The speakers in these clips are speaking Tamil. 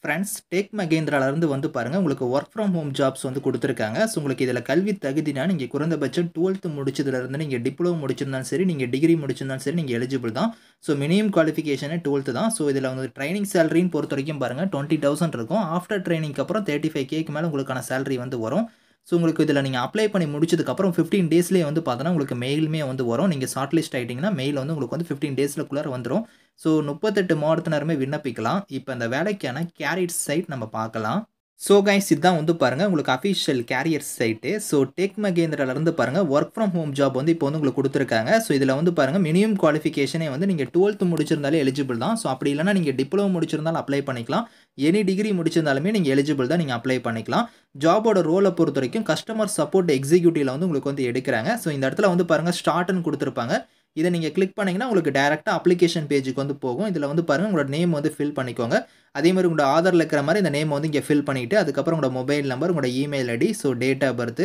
ஃப்ரெண்ட்ஸ் டெக் மகேந்திராலேருந்து வந்து பாருங்க, உங்களுக்கு வொர்க் ஃப்ரம் ஹோம் ஜாப்ஸ் வந்து குடுத்துருக்காங்க. ஸோ, உங்களுக்கு இதில கல்வி தகுதினா, நீங்க குறைந்தபட்சம் 12த் முடிச்சதுலருந்து நீங்க டிப்ளோமா முடிச்சிருந்தாலும் சரி, நீங்க டிகிரி முடிச்சிருந்தாலும் சரி, நீங்க எலிஜிபிள் தான். ஸோ, மினிமம் குவாலிஃபிகேஷனே 12த் தான். ஸோ, இதில வந்து ட்ரெய்னிங் சேலரின்னு பொறுத்தவரைக்கும் பாருங்க, 20,000 இருக்கும். ஆஃப்டர் ட்ரெய்னிங்க்கு அப்புறம் 35Kக்கு மேல உங்களுக்கான சேலரி வந்து வரும். ஸோ, உங்களுக்கு இதில நீங்க அப்ளை பண்ணி முடிச்சதுக்கப்புறம் 15 டேஸ்லயே வந்து பார்த்தோன்னா, உங்களுக்கு மெயிலுமே வந்து வரும். நீங்க ஷார்ட் லிஸ்ட் ஆயிட்டீங்கன்னா, மெயில் வந்து உங்களுக்கு வந்து 15 டேஸ்லக்குள்ளார வந்துரும். ஸோ 38 மாவட்டத்தினருமே விண்ணப்பிக்கலாம். இப்ப இந்த வேலைக்கான கேரியர்ஸ் சைட் நம்ம பார்க்கலாம். ஸோ கைஸ் இதான் வந்து பாருங்க உங்களுக்கு official careers site. So Tech மகேந்திராலருந்து பாருங்க வொர்க் ஃப்ரம் ஹோம் ஜாப் வந்து இப்போ வந்து உங்களுக்கு குடுத்துருக்காங்க. ஸோ இதில வந்து பாருங்க மினிமம் குவாலிஃபிகேஷனே வந்து நீங்க 12த் முடிச்சிருந்தாலே எலிஜிபிள் தான். ஸோ அப்படி இல்லன்னா நீங்க டிப்ளமோ முடிச்சிருந்தாலும் அப்ளை பண்ணிக்கலாம். எனி டிகிரி முடிச்சிருந்தாலுமே நீங்க எலிஜிபிள் தான். நீங்க அப்ளை பண்ணிக்கலாம். ஜாபோட ரோல பொறுத்தவரைக்கும் கஸ்டமர் சப்போர்ட் எக்ஸிக்யூட்டிவ்ல வந்து உங்களுக்கு வந்து எடுக்குறாங்க. ஸோ இந்த இடத்துல வந்து பாருங்க ஸ்டார்ட்ன்னு குடுத்துருப்பாங்க. இத நீங்க கிளிக் பண்ணீங்கன்னா, உங்களுக்கு டைரக்ட்டா அப்ளிகேஷன் பேஜுக்கு வந்து போகும். இதில வந்து பாருங்க உங்களோட நேம் வந்து ஃபில் பண்ணிக்கோங்க. அதே மாரி உங்களோட ஆதார்ல இருக்கிற மாரி இந்த நேம் வந்து இங்க ஃபில் பண்ணிட்டு, அதுக்கப்புறம் உங்களோட மொபைல் நம்பர், உங்களோட email ID, so date of birth,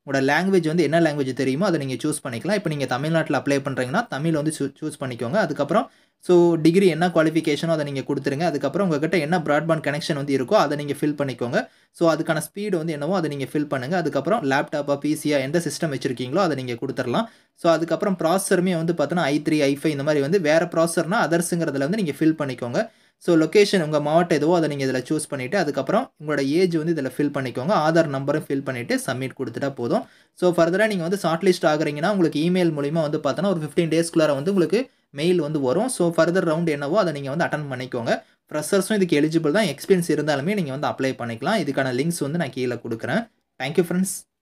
உங்களோட லாங்குவேஜ் வந்து என்ன லாங்குவேஜ் தெரியுமோ அத நீங்க சூஸ் பண்ணிக்கலாம். இப்ப நீங்க தமிழ்நாட்ல அப்ளை பண்றீங்கன்னா, தமிழ் வந்து சூஸ் பண்ணிக்கோங்க. அதுக்கப்புறம் ஸோ டிகிரி என்ன குவாலிஃபிகேஷனோ அத நீங்க குடுத்துருங்க. அதுக்கப்புறம் உங்ககிட்ட என்ன பிராட்பேண்ட் கனெக்ஷன் வந்து இருக்கோ, அத நீங்க ஃபில் பண்ணிக்கோங்க. ஸோ அதுக்கான ஸ்பீட் வந்து என்னவோ அத நீங்க ஃபில் பண்ணுங்க. அதுக்கப்புறம் லேப்டாப்பா, பிசியா எந்த சிஸ்டம் வச்சிருக்கீங்களோ அத நீங்க குடுத்துறலாம். ஸோ அதுக்கப்புறம் ப்ராசஸருமே வந்து பார்த்தோன்னா i3, i5 இந்த மாரி வந்து வேற ப்ராசஸர்னா அதர்ஸ்ங்கிறதுல வந்து நீங்க ஃபில் பண்ணிக்கோங்க. ஸோ லொகேஷன் உங்க மாவட்டம் எதுவோ அத நீங்க இதில சூஸ் பண்ணிட்டு, அதுக்கப்புறம் உங்களோட ஏஜ் வந்து இதில ஃபில் பண்ணிக்கோங்க. ஆதார் நம்பரும் ஃபில் பண்ணிட்டு சப்மிட் குடுத்துட்டா போதும். ஸோ ஃபர்தரா நீங்க வந்து ஷார்ட் லிஸ்ட் ஆகுறீங்கன்னா, உங்களுக்கு இமெயில் மூலியமா வந்து பார்த்தோன்னா, ஒரு 15 டேஸ்க்குள்ளார வந்து உங்களுக்கு மெயில் வந்து வரும். ஸோ ஃபர்தர் ரவுண்ட் என்னவோ அத நீங்க வந்து அட்டெண்ட் பண்ணிக்கோங்க. ஃப்ரெஷர்ஸும் இதுக்கு எலிஜிபிள் தான். எக்ஸ்பீரியன்ஸ் இருந்தாலுமே நீங்க வந்து அப்ளை பண்ணிக்கலாம். இதுக்கான லிங்க்ஸ் வந்து நான் கீழ குடுக்குறேன். Thank you friends.